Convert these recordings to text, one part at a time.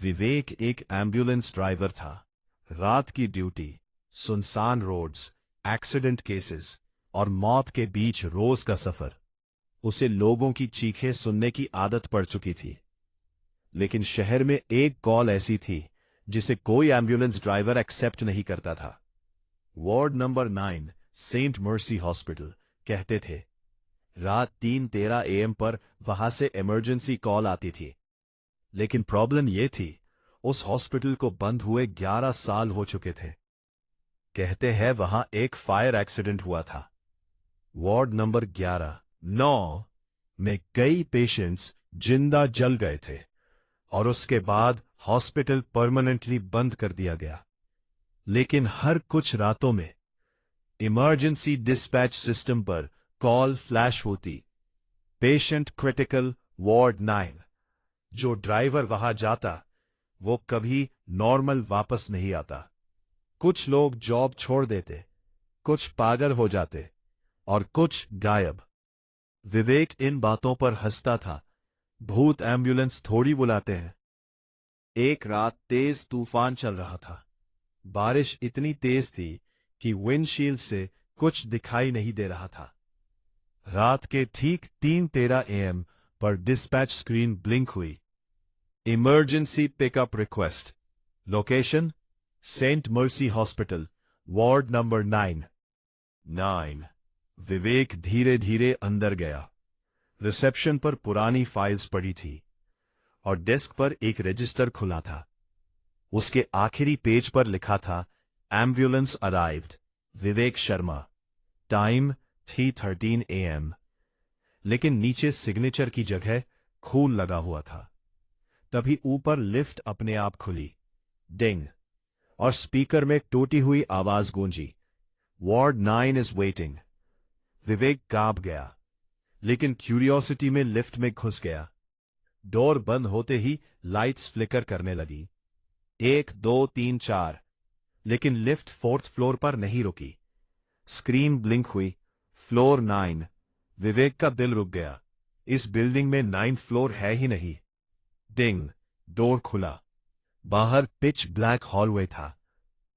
विवेक एक ambulance driver था। रात की ड्यूटी, सुनसान रोड्स, एक्सीडेंट केसेस और मौत के बीच रोज का सफर। उसे लोगों की चीखें सुनने की आदत पड़ चुकी थी। लेकिन शहर में एक कॉल ऐसी थी जिसे कोई एम्बुलेंस ड्राइवर एक्सेप्ट नहीं करता था। Ward number 9, Saint Mercy Hospital, कहते थे। रात 3:13 AM पर वहां से इमरजेंसी कॉल आती थी। लेकिन प्रॉब्लम यह थी, उस हॉस्पिटल को बंद हुए 11 साल हो चुके थे। कहते हैं वहां एक फायर एक्सीडेंट हुआ था। वार्ड नंबर 11-9 में कई पेशेंट्स जिंदा जल गए थे और उसके बाद हॉस्पिटल परमानेंटली बंद कर दिया गया। लेकिन हर कुछ रातों में इमरजेंसी डिस्पैच सिस्टम पर कॉल फ्लैश होती, पेशेंट क्रिटिकल, वार्ड 9। जो ड्राइवर वहां जाता वो कभी नॉर्मल वापस नहीं आता। कुछ लोग जॉब छोड़ देते, कुछ पागल हो जाते और कुछ गायब। विवेक इन बातों पर हंसता था। भूत एम्बुलेंस थोड़ी बुलाते हैं। एक रात तेज तूफान चल रहा था। बारिश इतनी तेज थी कि विंडशील्ड से कुछ दिखाई नहीं दे रहा था। रात के ठीक 3:13 AM पर डिस्पैच स्क्रीन ब्लिंक हुई। Emergency pickup request, location Saint Mercy Hospital, ward number 9। Vivek धीरे धीरे अंदर गया। रिसेप्शन पर पुरानी फाइल्स पड़ी थी और डेस्क पर एक रजिस्टर खुला था। उसके आखिरी पेज पर लिखा था, ambulance arrived, Vivek Sharma. Time 3:13 AM। लेकिन नीचे सिग्नेचर की जगह खून लगा हुआ था। तभी ऊपर लिफ्ट अपने आप खुली, डिंग, और स्पीकर में टूटी हुई आवाज गूंजी, वार्ड 9 इज वेटिंग। विवेक कांप गया, लेकिन क्यूरियोसिटी में लिफ्ट में घुस गया। डोर बंद होते ही लाइट्स फ्लिकर करने लगी, 1 2 3 4। लेकिन लिफ्ट 4th फ्लोर पर नहीं रुकी। स्क्रीन ब्लिंक हुई, फ्लोर 9। विवेक का दिल रुक गया। इस बिल्डिंग में 9th फ्लोर है ही नहीं। डिंग, डोर खुला। बाहर पिच ब्लैक हॉलवे था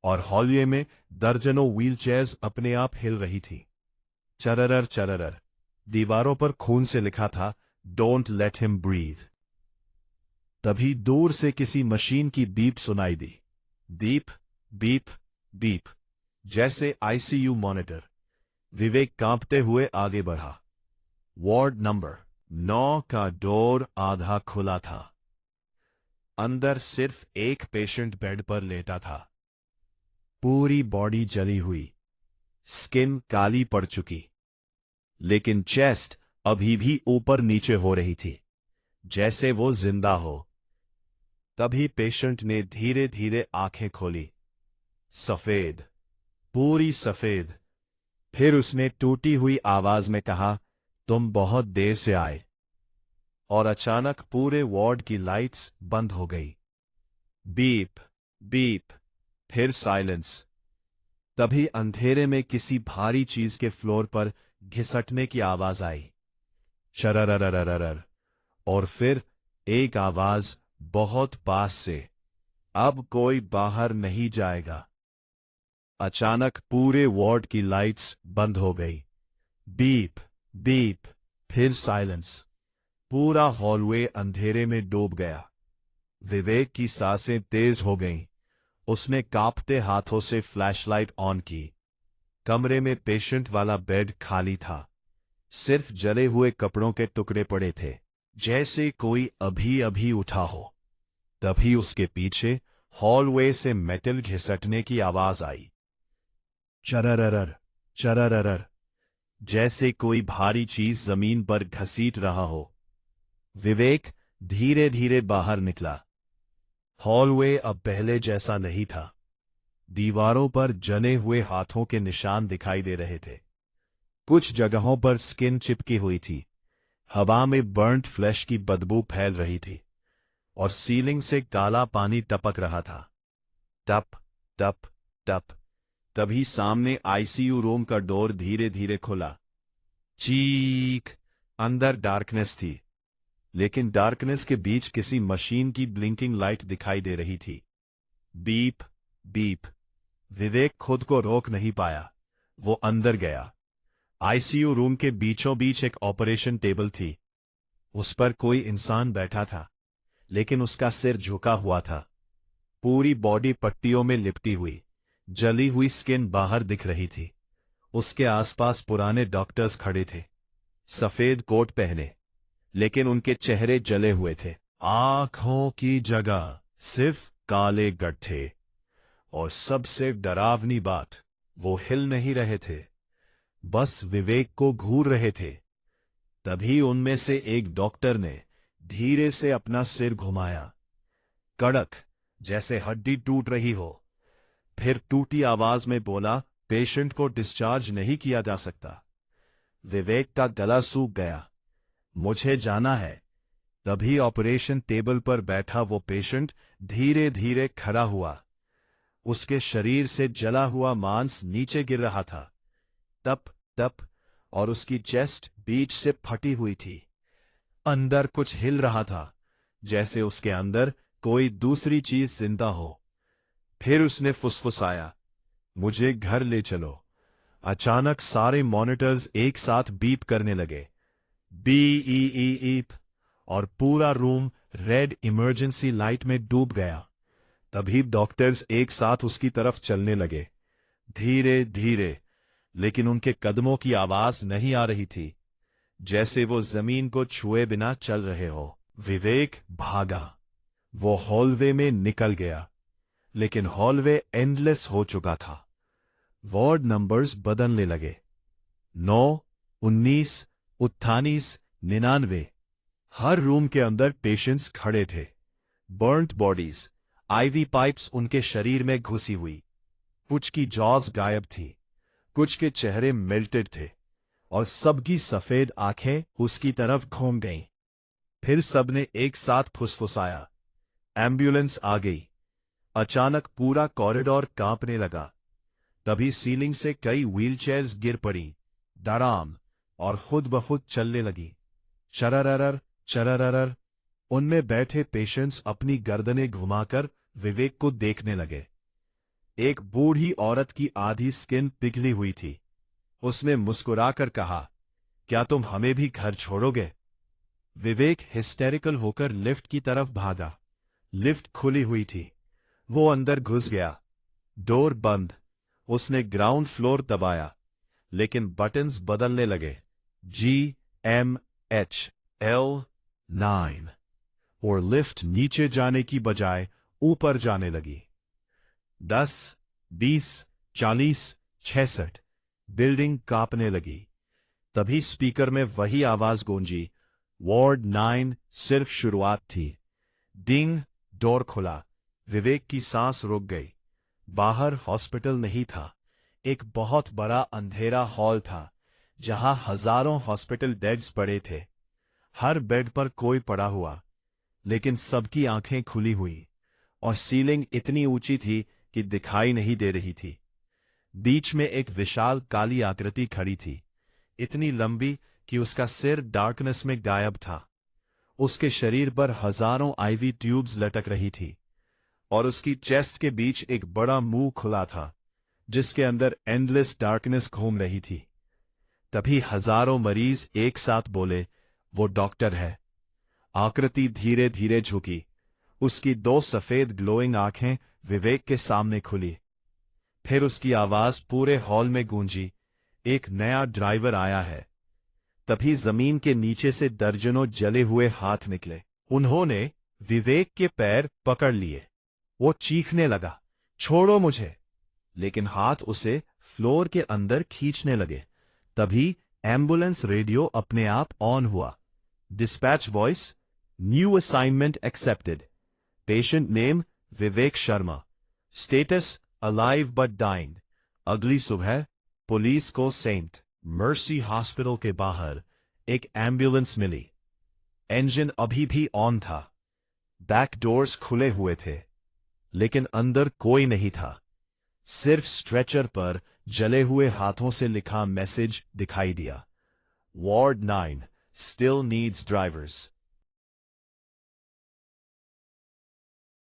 और हॉलवे में दर्जनों व्हीलचेयर्स अपने आप हिल रही थी। चररर चररर, दीवारों पर खून से लिखा था, डोंट लेट हिम ब्रीथ। तभी दूर से किसी मशीन की बीप सुनाई दी, बीप बीप बीप, जैसे ICU मॉनिटर। विवेक कांपते हुए आगे बढ़ा। वार्ड नंबर 9 का डोर आधा खुला था। अंदर सिर्फ एक पेशेंट बेड पर लेटा था। पूरी बॉडी जली हुई, स्किन काली पड़ चुकी, लेकिन चेस्ट अभी भी ऊपर नीचे हो रही थी, जैसे वो जिंदा हो। तभी पेशेंट ने धीरे धीरे आंखें खोली, सफेद, पूरी सफेद। फिर उसने टूटी हुई आवाज में कहा, तुम बहुत देर से आए। और अचानक पूरे वार्ड की लाइट्स बंद हो गई। बीप बीप, फिर साइलेंस। तभी अंधेरे में किसी भारी चीज के फ्लोर पर घिसटने की आवाज आई, चररररररर। और फिर एक आवाज बहुत पास से, अब कोई बाहर नहीं जाएगा। अचानक पूरे वार्ड की लाइट्स बंद हो गई। बीप बीप, फिर साइलेंस। पूरा हॉलवे अंधेरे में डूब गया। विवेक की सांसें तेज हो गईं। उसने कांपते हाथों से फ्लैशलाइट ऑन की। कमरे में पेशेंट वाला बेड खाली था। सिर्फ जले हुए कपड़ों के टुकड़े पड़े थे, जैसे कोई अभी अभी उठा हो। तभी उसके पीछे हॉलवे से मेटल घिसटने की आवाज आई, चरररर चरररर, जैसे कोई भारी चीज जमीन पर घसीट रहा हो। विवेक धीरे धीरे बाहर निकला। हॉलवे अब पहले जैसा नहीं था। दीवारों पर जले हुए हाथों के निशान दिखाई दे रहे थे। कुछ जगहों पर स्किन चिपकी हुई थी। हवा में बर्न्ड फ्लैश की बदबू फैल रही थी और सीलिंग से काला पानी टपक रहा था। टप टप टप। तभी सामने ICU रूम का डोर धीरे धीरे खुला। चीक। अंदर डार्कनेस थी। लेकिन डार्कनेस के बीच किसी मशीन की ब्लिंकिंग लाइट दिखाई दे रही थी। Beep beep. विवेक खुद को रोक नहीं पाया। वो अंदर गया। आईसीयू रूम के बीचों बीच एक ऑपरेशन टेबल थी। उस पर कोई इंसान बैठा था, लेकिन उसका सिर झुका हुआ था। पूरी बॉडी पट्टियों में लिपटी हुई, जली हुई स्किन बाहर दिख रही थी। उसके आसपास पुराने डॉक्टर्स खड़े थे, सफेद कोट पहने, लेकिन उनके चेहरे जले हुए थे। आंखों की जगह सिर्फ काले गड्ढे। और सबसे डरावनी बात, वो हिल नहीं रहे थे, बस विवेक को घूर रहे थे। तभी उनमें से एक डॉक्टर ने धीरे से अपना सिर घुमाया, कड़क, जैसे हड्डी टूट रही हो। फिर टूटी आवाज में बोला, पेशेंट को डिस्चार्ज नहीं किया जा सकता। विवेक का गला सूख गया। मुझे जाना है। तभी ऑपरेशन टेबल पर बैठा वो पेशेंट धीरे धीरे खड़ा हुआ। उसके शरीर से जला हुआ मांस नीचे गिर रहा था, तप तप, और उसकी चेस्ट बीच से फटी हुई थी। अंदर कुछ हिल रहा था, जैसे उसके अंदर कोई दूसरी चीज जिंदा हो। फिर उसने फुसफुसाया, मुझे घर ले चलो। अचानक सारे मॉनिटर्स एक साथ बीप करने लगे, बीईईईप, और पूरा रूम रेड इमरजेंसी लाइट में डूब गया। तभी डॉक्टर्स एक साथ उसकी तरफ चलने लगे, धीरे धीरे, लेकिन उनके कदमों की आवाज नहीं आ रही थी, जैसे वो जमीन को छुए बिना चल रहे हो। विवेक भागा। वो हॉलवे में निकल गया, लेकिन हॉलवे एंडलेस हो चुका था। वार्ड नंबर्स बदलने लगे, 9, 19, 98, 99। हर रूम के अंदर पेशेंट्स खड़े थे, बर्न्ड बॉडीज, आईवी पाइप्स उनके शरीर में घुसी हुई। कुछ की जॉज गायब थी, कुछ के चेहरे मेल्टेड थे, और सबकी सफेद आंखें उसकी तरफ घूम गईं। फिर सबने एक साथ फुसफुसाया, एम्बुलेंस आ गई। अचानक पूरा कॉरिडोर कांपने लगा। तभी सीलिंग से कई व्हीलचेयर्स गिर पड़ी, धड़ाम, और खुद ब खुद चलने लगी। चरररर चरररर। उनमें बैठे पेशेंट्स अपनी गर्दनें घुमाकर विवेक को देखने लगे। एक बूढ़ी औरत की आधी स्किन पिघली हुई थी। उसने मुस्कुराकर कहा, क्या तुम हमें भी घर छोड़ोगे? विवेक हिस्टेरिकल होकर लिफ्ट की तरफ भागा। लिफ्ट खुली हुई थी। वो अंदर घुस गया। डोर बंद। उसने ग्राउंड फ्लोर दबाया, लेकिन बटन्स बदलने लगे, GMHL9, और लिफ्ट नीचे जाने की बजाय ऊपर जाने लगी। 10, 20, 40, 66। बिल्डिंग कांपने लगी। तभी स्पीकर में वही आवाज गूंजी, वार्ड 9 सिर्फ शुरुआत थी। डिंग, डोर खुला। विवेक की सांस रुक गई। बाहर हॉस्पिटल नहीं था, एक बहुत बड़ा अंधेरा हॉल था, जहां हजारों हॉस्पिटल बेड्स पड़े थे। हर बेड पर कोई पड़ा हुआ, लेकिन सबकी आंखें खुली हुई, और सीलिंग इतनी ऊंची थी कि दिखाई नहीं दे रही थी। बीच में एक विशाल काली आकृति खड़ी थी, इतनी लंबी कि उसका सिर डार्कनेस में गायब था। उसके शरीर पर हजारों आईवी ट्यूब्स लटक रही थी, और उसकी चेस्ट के बीच एक बड़ा मुंह खुला था, जिसके अंदर एंडलेस डार्कनेस घूम रही थी। तभी हजारों मरीज एक साथ बोले, वो डॉक्टर है। आकृति धीरे धीरे झुकी। उसकी 2 सफेद ग्लोइंग आंखें विवेक के सामने खुली। फिर उसकी आवाज पूरे हॉल में गूंजी, एक नया ड्राइवर आया है। तभी जमीन के नीचे से दर्जनों जले हुए हाथ निकले। उन्होंने विवेक के पैर पकड़ लिए। वो चीखने लगा, छोड़ो मुझे, लेकिन हाथ उसे फ्लोर के अंदर खींचने लगे। तभी एम्बुलेंस रेडियो अपने आप ऑन हुआ। Dispatch voice, new assignment accepted. Patient name Vivek Sharma. Status alive but dying. अगली सुबह पुलिस को सेंट मर्सी हॉस्पिटल के बाहर एक एम्बुलेंस मिली। इंजन अभी भी ऑन था। बैक डोर्स खुले हुए थे, लेकिन अंदर कोई नहीं था। सिर्फ स्ट्रेचर पर जले हुए हाथों से लिखा मैसेज दिखाई दिया, वार्ड 9 स्टिल नीड्स ड्राइवर्स।